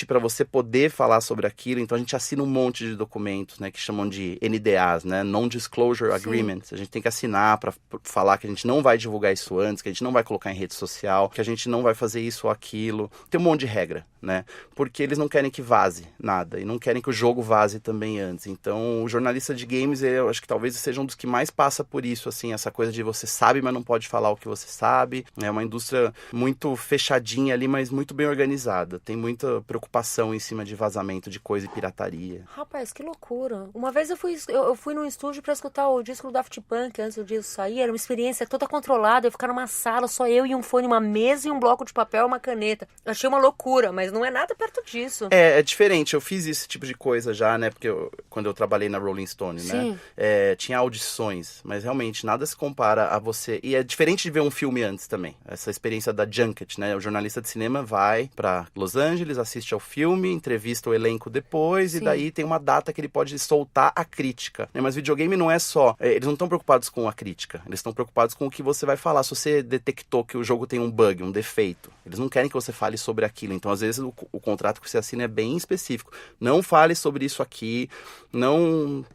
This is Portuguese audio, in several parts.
para você poder falar sobre aquilo. Então a gente assina um monte de documentos, né, que chamam de NDAs, né, Non-Disclosure Agreements. A gente tem que assinar para falar que a gente não vai divulgar isso antes, que a gente não vai colocar em rede social, que a gente não vai fazer isso ou aquilo. Tem um monte de regra, né, porque eles não querem que vaze nada e não querem que o jogo vaze também antes. Então o jornalista de games, eu acho que talvez seja um dos que mais passa por isso, assim, essa coisa de você sabe, mas não pode falar o que você sabe. É uma indústria muito fechadinha ali, mas muito bem organizada. Tem muita preocupação em cima de vazamento de coisa e pirataria. Rapaz, que loucura. Uma vez eu fui num estúdio pra escutar o disco do Daft Punk antes do disco sair. Era uma experiência toda controlada. Eu ficar numa sala, só eu e um fone, uma mesa e um bloco de papel e uma caneta. Eu achei uma loucura, mas não é nada perto disso. É diferente. Eu fiz esse tipo de coisa já, né? Porque quando eu trabalhei na Rolling Stone, né? Tinha audições, mas realmente nada se compara a você. E é diferente de ver um filme antes também. Essa experiência da junket, né? O jornalista de cinema vai pra Los Angeles, assiste ao filme, entrevista o elenco depois, e daí tem uma data que ele pode soltar a crítica, né? Mas videogame não é só... eles não estão preocupados com a crítica, eles estão preocupados com o que você vai falar. Se você detectou que o jogo tem um bug, um defeito, eles não querem que você fale sobre aquilo. Então, às vezes, o contrato que você assina é bem específico. Não fale sobre isso aqui, não...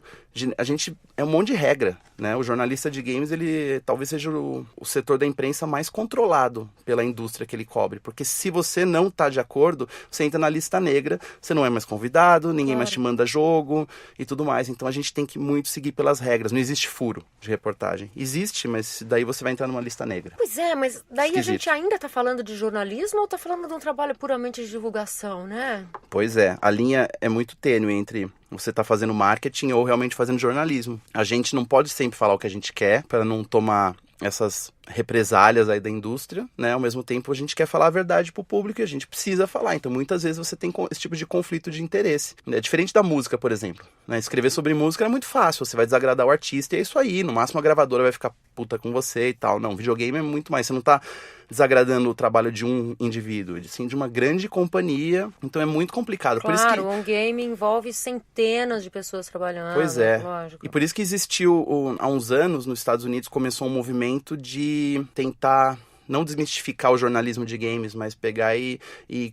A gente... É um monte de regra, né? O jornalista de games, ele talvez seja o setor da imprensa mais controlado pela indústria que ele cobre. Porque se você não tá de acordo, você entra na lista negra, você não é mais convidado, ninguém mais te manda jogo e tudo mais. Então a gente tem que muito seguir pelas regras. Não existe furo de reportagem. Existe, mas daí você vai entrar numa lista negra. Pois é, mas daí Esquisito. A gente ainda tá falando de jornalismo ou tá falando de um trabalho puramente de divulgação, né? Pois é, a linha é muito tênue entre você tá fazendo marketing ou realmente fazendo jornalismo. A gente não pode sempre falar o que a gente quer para não tomar essas represálias aí da indústria, né? Ao mesmo tempo a gente quer falar a verdade pro público e a gente precisa falar. Então muitas vezes você tem esse tipo de conflito de interesse. É diferente da música, por exemplo, né? Escrever sobre música é muito fácil, você vai desagradar o artista e é isso aí. No máximo a gravadora vai ficar puta com você e tal. Não, videogame é muito mais. Você não tá desagradando o trabalho de um indivíduo, sim de uma grande companhia. Então é muito complicado. Claro, por isso que... um game envolve centenas de pessoas trabalhando. Pois é. Lógico. E por isso que existiu, há uns anos, nos Estados Unidos, começou um movimento de tentar não desmistificar o jornalismo de games, mas pegar e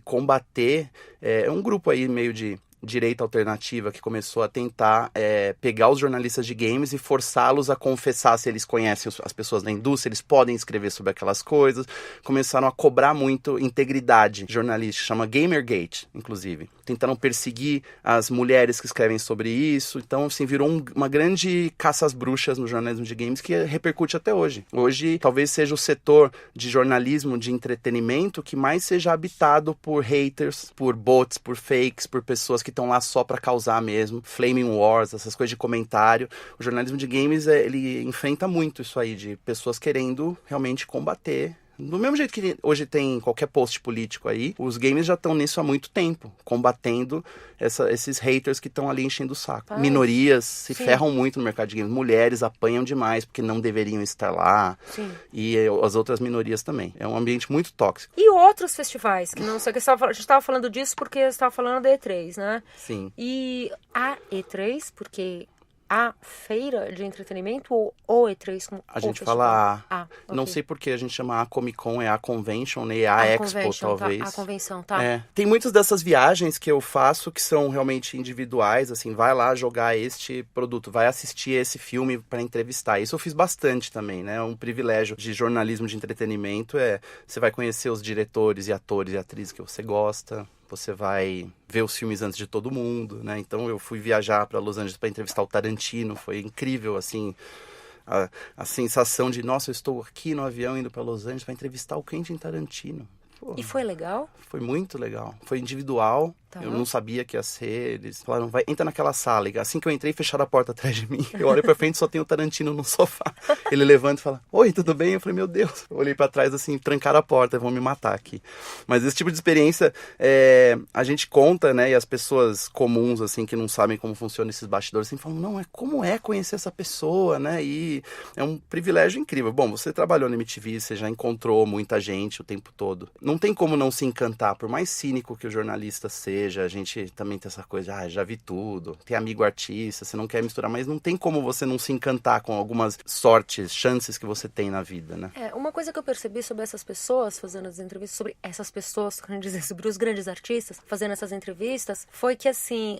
combater. É um grupo aí meio de direita alternativa que começou a tentar pegar os jornalistas de games e forçá-los a confessar se eles conhecem as pessoas da indústria, eles podem escrever sobre aquelas coisas. Começaram a cobrar muito integridade jornalística, chama Gamergate, inclusive. Tentaram perseguir as mulheres que escrevem sobre isso. Então, assim, virou uma grande caça às bruxas no jornalismo de games que repercute até hoje. Hoje, talvez seja o setor de jornalismo de entretenimento que mais seja habitado por haters, por bots, por fakes, por pessoas que estão lá só para causar mesmo, flaming wars, essas coisas de comentário. O jornalismo de games, ele enfrenta muito isso aí, de pessoas querendo realmente combater. Do mesmo jeito que hoje tem qualquer post político aí, os games já estão nisso há muito tempo, combatendo esses haters que estão ali enchendo o saco. Minorias se ferram muito no mercado de games. Mulheres apanham demais porque não deveriam estar lá. Sim. E as outras minorias também. É um ambiente muito tóxico. E outros festivais, que não sei o que a gente estava falando disso porque você estava falando da E3, né? Sim. E a E3, porque a feira de entretenimento ou o E3 como a gente fala A. Okay. Não sei porque a gente chama a Comic Con, é a Convention, né? A Expo, talvez. Tá, a convenção, tá. Tem muitas dessas viagens que eu faço que são realmente individuais, assim, vai lá jogar este produto, vai assistir esse filme para entrevistar. Isso eu fiz bastante também, né? Um privilégio de jornalismo de entretenimento você vai conhecer os diretores e atores e atrizes que você gosta. Você vai ver os filmes antes de todo mundo, né? Então eu fui viajar para Los Angeles para entrevistar o Tarantino, foi incrível, assim, a sensação de, nossa, eu estou aqui no avião indo para Los Angeles para entrevistar o Quentin Tarantino. Pô, e foi legal? Foi muito legal. Foi individual. Tá. Eu não sabia que ia ser. Eles falaram, entra naquela sala. E assim que eu entrei, fecharam a porta atrás de mim. Eu olho pra frente e só tem o Tarantino no sofá. Ele levanta e fala, oi, tudo bem? Eu falei, meu Deus. Eu olhei pra trás assim, trancaram a porta, vão me matar aqui. Mas esse tipo de experiência, a gente conta, né? E as pessoas comuns, assim, que não sabem como funciona esses bastidores, assim, falam, não, como é conhecer essa pessoa, né? E é um privilégio incrível. Bom, você trabalhou na MTV, você já encontrou muita gente o tempo todo. Não tem como não se encantar, por mais cínico que o jornalista seja, seja, a gente também tem essa coisa, já vi tudo, tem amigo artista, você não quer misturar, mas não tem como você não se encantar com algumas sortes, chances que você tem na vida, né? Uma coisa que eu percebi sobre essas pessoas fazendo as entrevistas, sobre essas pessoas, quero dizer, sobre os grandes artistas fazendo essas entrevistas, foi que, assim,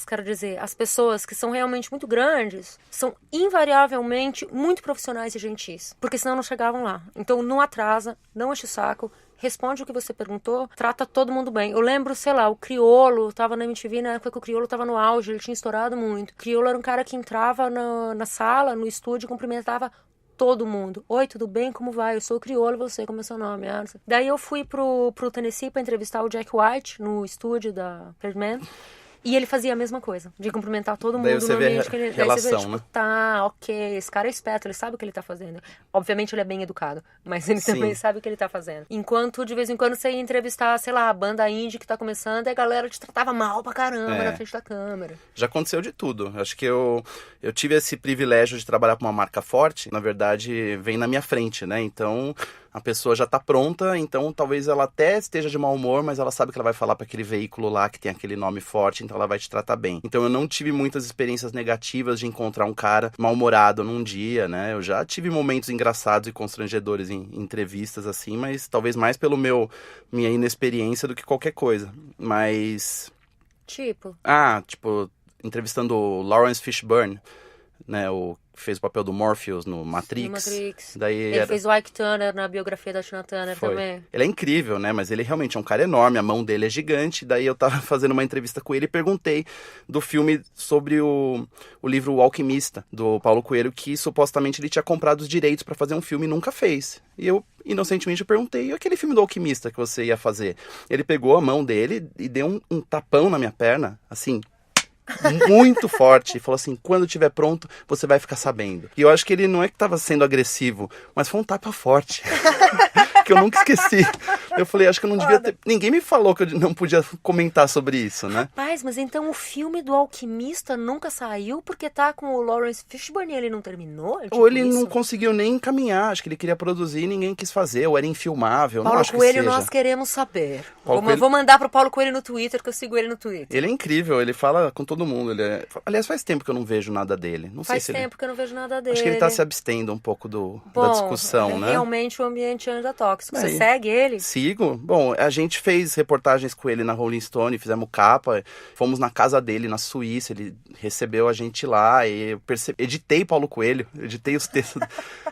quero dizer, as pessoas que são realmente muito grandes, são invariavelmente muito profissionais e gentis, porque senão não chegavam lá. Então não atrasa, não enche o saco, responde o que você perguntou, trata todo mundo bem. Eu lembro, sei lá, o Criolo tava na MTV na época que o Criolo tava no auge, ele tinha estourado muito. O Criolo era um cara que entrava na sala, no estúdio, cumprimentava todo mundo. Oi, tudo bem? Como vai? Eu sou o Criolo, você, como é seu nome? Daí eu fui pro Tennessee pra entrevistar o Jack White no estúdio da Birdman. E ele fazia a mesma coisa, de cumprimentar todo mundo Daí você no ambiente que ele... relação, daí você vê, tipo, né? tá, ok, esse cara é esperto, ele sabe o que ele tá fazendo. Obviamente ele é bem educado, mas ele Sim. também sabe o que ele tá fazendo. Enquanto, de vez em quando, você ia entrevistar, sei lá, a banda indie que tá começando, e a galera te tratava mal pra caramba na frente da câmera. Já aconteceu de tudo. Acho que eu tive esse privilégio de trabalhar com uma marca forte, na verdade, vem na minha frente, né? Então, a pessoa já tá pronta, então talvez ela até esteja de mau humor, mas ela sabe que ela vai falar para aquele veículo lá que tem aquele nome forte, então ela vai te tratar bem. Então eu não tive muitas experiências negativas de encontrar um cara mal-humorado num dia, né? Eu já tive momentos engraçados e constrangedores em entrevistas assim, mas talvez mais pelo minha inexperiência do que qualquer coisa. Mas... Tipo, entrevistando o Lawrence Fishburne, né? O que fez o papel do Morpheus no Matrix. Daí ele fez o Ike Turner na biografia da Tina Turner também. Ele é incrível, né? Mas ele realmente é um cara enorme, a mão dele é gigante. Daí eu tava fazendo uma entrevista com ele e perguntei do filme sobre o livro O Alquimista, do Paulo Coelho, que supostamente ele tinha comprado os direitos pra fazer um filme e nunca fez. E eu, inocentemente, perguntei, e aquele filme do Alquimista que você ia fazer? Ele pegou a mão dele e deu um tapão na minha perna, assim... muito forte, e falou assim, quando estiver pronto, você vai ficar sabendo. E eu acho que ele não é que estava sendo agressivo, mas foi um tapa forte, que eu nunca esqueci. Eu falei, acho que eu não devia ter... Ninguém me falou que eu não podia comentar sobre isso, né? Rapaz, mas então o filme do Alquimista nunca saiu porque tá com o Lawrence Fishburne e ele não terminou? Ou ele não conseguiu nem encaminhar, acho que ele queria produzir e ninguém quis fazer, ou era infilmável, Paulo não acho Coelho, que seja. nós queremos saber. Coelho... Vou mandar pro Paulo Coelho no Twitter, que eu sigo ele no Twitter. Ele é incrível, ele fala com todo mundo. Aliás, faz tempo que eu não vejo nada dele. Não sei se Faz tempo que eu não vejo nada dele. Acho que ele tá se abstendo um pouco da discussão, né? Realmente o ambiente anda tóxico. Você Aí, segue ele? Sigo. Bom, a gente fez reportagens com ele na Rolling Stone, fizemos capa, fomos na casa dele, na Suíça, ele recebeu a gente lá, e eu editei Paulo Coelho, editei os textos.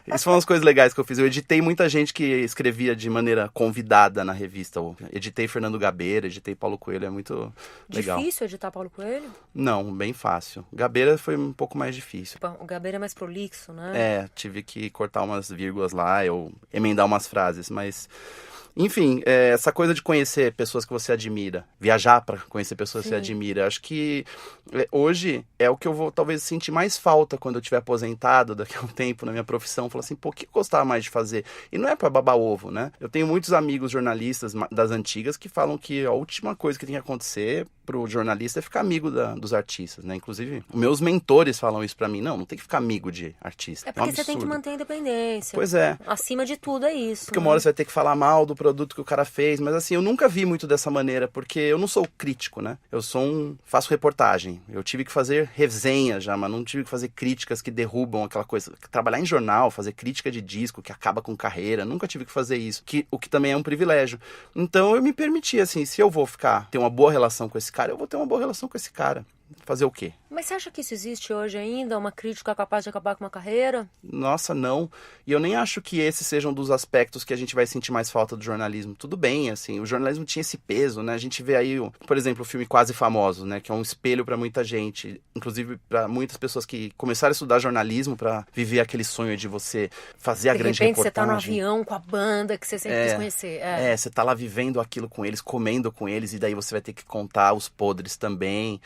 Isso foi umas coisas legais que eu fiz. Eu editei muita gente que escrevia de maneira convidada na revista. Eu editei Fernando Gabeira, editei Paulo Coelho, é muito legal. Difícil editar Paulo Coelho? Não, bem fácil. Gabeira foi um pouco mais difícil. O Gabeira é mais prolixo, né? Tive que cortar umas vírgulas lá, eu emendar umas frases, mas... Enfim, essa coisa de conhecer pessoas que você admira, viajar para conhecer pessoas que você admira, acho que hoje é o que eu vou talvez sentir mais falta quando eu estiver aposentado daqui a um tempo na minha profissão. Falar assim, pô, o que eu gostava mais de fazer? E não é para babar ovo, né? Eu tenho muitos amigos jornalistas das antigas que falam que a última coisa que tem que acontecer pro jornalista é ficar amigo dos artistas, né? Inclusive, meus mentores falam isso para mim. Não tem que ficar amigo de artista. É porque você tem que manter a independência. Pois é. Acima de tudo é isso. Porque uma hora você vai ter que falar mal do produto que o cara fez, mas assim, eu nunca vi muito dessa maneira, porque eu não sou crítico, né? Eu faço reportagem. Eu tive que fazer resenha já, mas não tive que fazer críticas que derrubam aquela coisa. Trabalhar em jornal, fazer crítica de disco que acaba com carreira, nunca tive que fazer isso, o que também é um privilégio. Então eu me permiti, assim, se eu vou ter uma boa relação com esse cara, eu vou ter uma boa relação com esse cara. Fazer o quê? Mas você acha que isso existe hoje ainda? Uma crítica capaz de acabar com uma carreira? Nossa, não. E eu nem acho que esse seja um dos aspectos que a gente vai sentir mais falta do jornalismo. Tudo bem, assim, o jornalismo tinha esse peso, né? A gente vê aí, por exemplo, o filme Quase Famosos, né? Que é um espelho para muita gente, inclusive para muitas pessoas que começaram a estudar jornalismo para viver aquele sonho de você fazer a grande reportagem. De repente você tá no avião com a banda que você sempre quis conhecer. Você tá lá vivendo aquilo com eles, comendo com eles, e daí você vai ter que contar os podres também.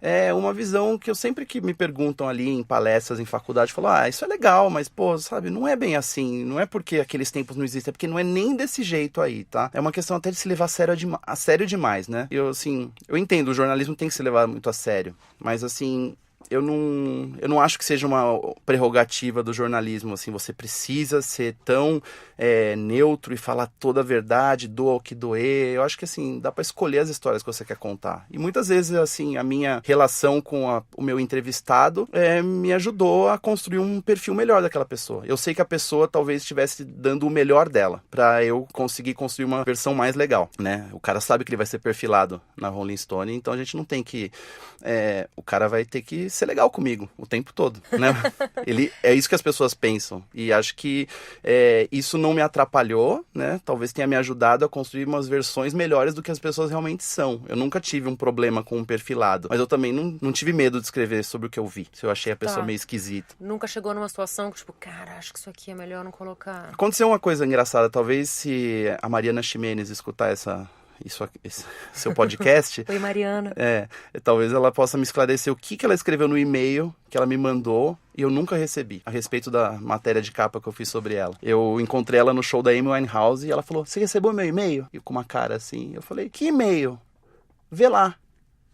É uma visão que eu sempre que me perguntam ali em palestras, em faculdade, eu falo, isso é legal, mas, pô, sabe, não é bem assim, não é porque aqueles tempos não existem, é porque não é nem desse jeito aí, tá? É uma questão até de se levar a sério demais, né? Eu entendo, o jornalismo tem que se levar muito a sério, mas, assim, eu não acho que seja uma prerrogativa do jornalismo, assim, você precisa ser tão neutro e falar toda a verdade, doa o que doer. Eu acho que, assim, dá pra escolher as histórias que você quer contar. E muitas vezes, assim, a minha relação com o meu entrevistado me ajudou a construir um perfil melhor daquela pessoa. Eu sei que a pessoa talvez estivesse dando o melhor dela, pra eu conseguir construir uma versão mais legal, né? O cara sabe que ele vai ser perfilado na Rolling Stone, então a gente não tem que... o cara vai ter que ser legal comigo o tempo todo, né? É isso que as pessoas pensam. E acho que isso não me atrapalhou, né? Talvez tenha me ajudado a construir umas versões melhores do que as pessoas realmente são. Eu nunca tive um problema com um perfilado, mas eu também não tive medo de escrever sobre o que eu vi, se eu achei a pessoa meio esquisita. Nunca chegou numa situação que, tipo, cara, acho que isso aqui é melhor não colocar. Aconteceu uma coisa engraçada, talvez se a Mariana Ximenes escutar esse seu podcast. Oi, Mariana. Talvez ela possa me esclarecer o que ela escreveu no e-mail que ela me mandou e eu nunca recebi, a respeito da matéria de capa que eu fiz sobre ela. Eu encontrei ela no show da Amy Winehouse e ela falou, você recebeu meu e-mail? E com uma cara assim, eu falei, que e-mail? Vê lá.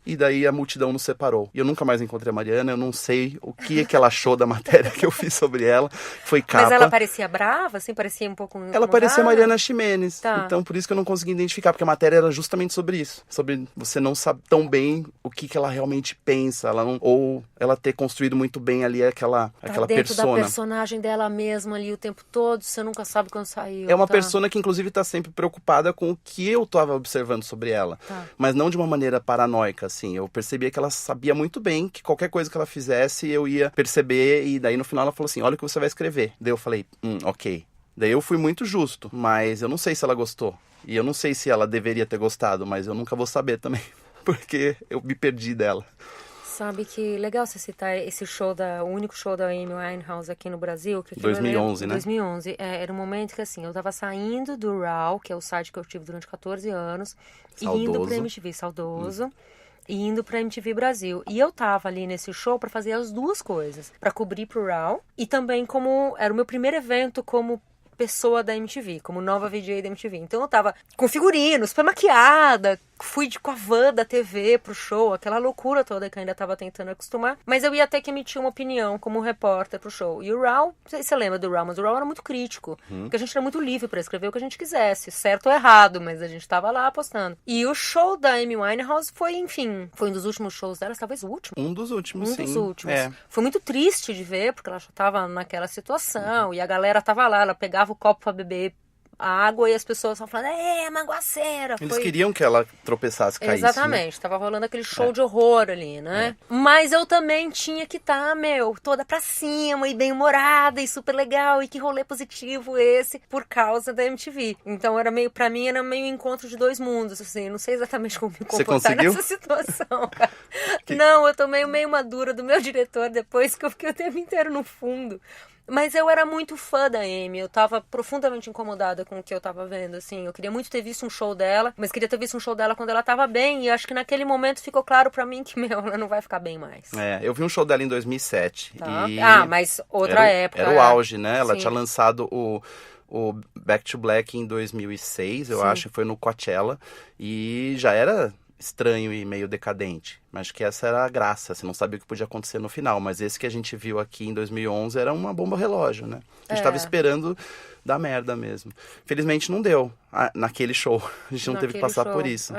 E daí a multidão nos separou. E eu nunca mais encontrei a Mariana, eu não sei o que ela achou da matéria que eu fiz sobre ela. Foi capa. Mas ela parecia brava, assim? Parecia um pouco... Ela parecia Mariana Ximenes. Tá. Então, por isso que eu não consegui identificar, porque a matéria era justamente sobre isso. Sobre você não saber tão bem o que ela realmente pensa. Ou ela ter construído muito bem ali aquela dentro persona. Da personagem dela mesma ali o tempo todo, você nunca sabe quando saiu. É uma persona que, inclusive, está sempre preocupada com o que eu estava observando sobre ela. Tá. Mas não de uma maneira paranoica, assim. Eu percebia que ela sabia muito bem que qualquer coisa que ela fizesse, eu ia perceber. E daí, no final, ela falou assim, olha o que você vai escrever. Daí eu falei, ok. Daí eu fui muito justo, mas eu não sei se ela gostou. E eu não sei se ela deveria ter gostado, mas eu nunca vou saber também. Porque eu me perdi dela. Sabe que legal você citar esse show, o único show da Amy Winehouse aqui no Brasil. Que 2011, né? 2011. Era um momento que, assim, eu tava saindo do RAW, que é o site que eu tive durante 14 anos. Saudoso. E indo pra MTV, saudoso. E indo pra MTV Brasil. E eu tava ali nesse show pra fazer as duas coisas. Pra cobrir pro RAW. E também como... Era o meu primeiro evento como pessoa da MTV, como nova VJ da MTV. Então eu tava com figurino, super maquiada, fui com a van da TV pro show, aquela loucura toda que eu ainda tava tentando acostumar, mas eu ia ter que emitir uma opinião como repórter pro show. E o RAW, não sei se você lembra do RAW, mas o RAW era muito crítico, porque a gente era muito livre pra escrever o que a gente quisesse, certo ou errado, mas a gente tava lá apostando. E o show da Amy Winehouse foi, enfim, foi um dos últimos shows dela, talvez o último. Um dos últimos, sim. Um dos últimos. Foi muito triste de ver, porque ela já tava naquela situação, e a galera tava lá, ela pegava o copo pra beber a água e as pessoas estavam falando, magoaceira. Eles queriam que ela tropeçasse, caísse. Exatamente, tava rolando aquele show de horror ali, né? Mas eu também tinha que estar, toda pra cima e bem-humorada e super legal e que rolê positivo esse por causa da MTV. Então pra mim era meio encontro de dois mundos, assim, não sei exatamente como me comportar nessa situação, cara. Não, eu tomei meio madura do meu diretor depois que eu fiquei o tempo inteiro no fundo. Mas eu era muito fã da Amy, eu tava profundamente incomodada com o que eu tava vendo, assim. Eu queria muito ter visto um show dela, mas queria ter visto um show dela quando ela tava bem, e acho que naquele momento ficou claro pra mim que, ela não vai ficar bem mais. Eu vi um show dela em 2007. Tá. Mas outra época. Era o auge, né? Ela tinha lançado o Back to Black em 2006, eu acho, foi no Coachella, e já era estranho e meio decadente, mas que essa era a graça, você não sabia o que podia acontecer no final, mas esse que a gente viu aqui em 2011 era uma bomba relógio, né? A gente tava esperando dar merda mesmo. Felizmente não deu naquele show, a gente não teve que passar por isso.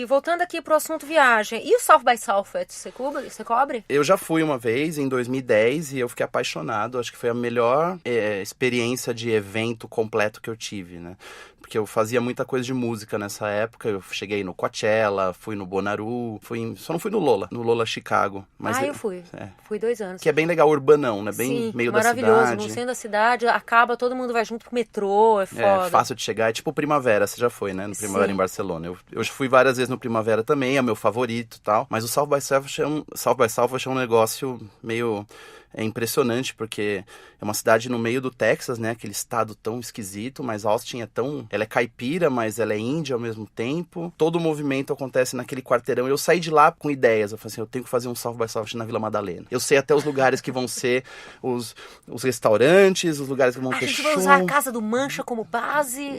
Voltando aqui pro assunto viagem, e o South by Southwest, você cobre? Eu já fui uma vez, em 2010, e eu fiquei apaixonado. Acho que foi a melhor experiência de evento completo que eu tive, né? Porque eu fazia muita coisa de música nessa época. Eu cheguei no Coachella, fui no Bonnaroo, só não fui no Lola Chicago. Mas eu fui. Fui 2 anos. Que é bem legal, urbanão, né? Bem meio da cidade. Maravilhoso, no centro da cidade, acaba, todo mundo vai junto pro metrô, é foda. É fácil de chegar, é tipo Primavera, você já foi, né? No Primavera em Barcelona. Eu fui várias vezes no Primavera também, é meu favorito e tal. Mas o South by Southwest é um negócio meio é impressionante, porque é uma cidade no meio do Texas, né? Aquele estado tão esquisito, mas Austin é tão... Ela é caipira, mas ela é índia ao mesmo tempo. Todo o movimento acontece naquele quarteirão. Eu saí de lá com ideias. Eu falei assim, eu tenho que fazer um South by Southwest na Vila Madalena. Eu sei até os lugares que vão ser os restaurantes, os lugares que vão ter A gente show. vai usar a casa do Mancha como base.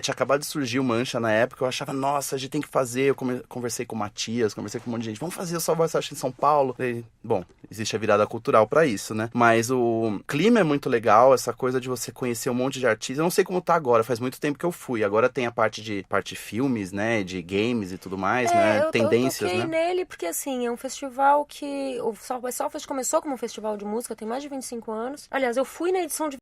Tinha acabado de surgir o Mancha na época. Eu achava, nossa, a gente tem que fazer. Eu conversei com o Matias, conversei com um monte de gente. Vamos fazer o South by Southwest em São Paulo. E, bom, existe a virada cultural pra isso, né? Mas o clima é muito legal, essa coisa de você conhecer um monte de artistas. Eu não sei como tá agora, faz muito tempo que eu fui. Agora tem a parte de filmes, né? De games e tudo mais, né? Tendências, eu toquei né? nele porque, assim, é um festival que... O South by Southwest começou como um festival de música, tem mais de 25 anos. Aliás, eu fui na edição de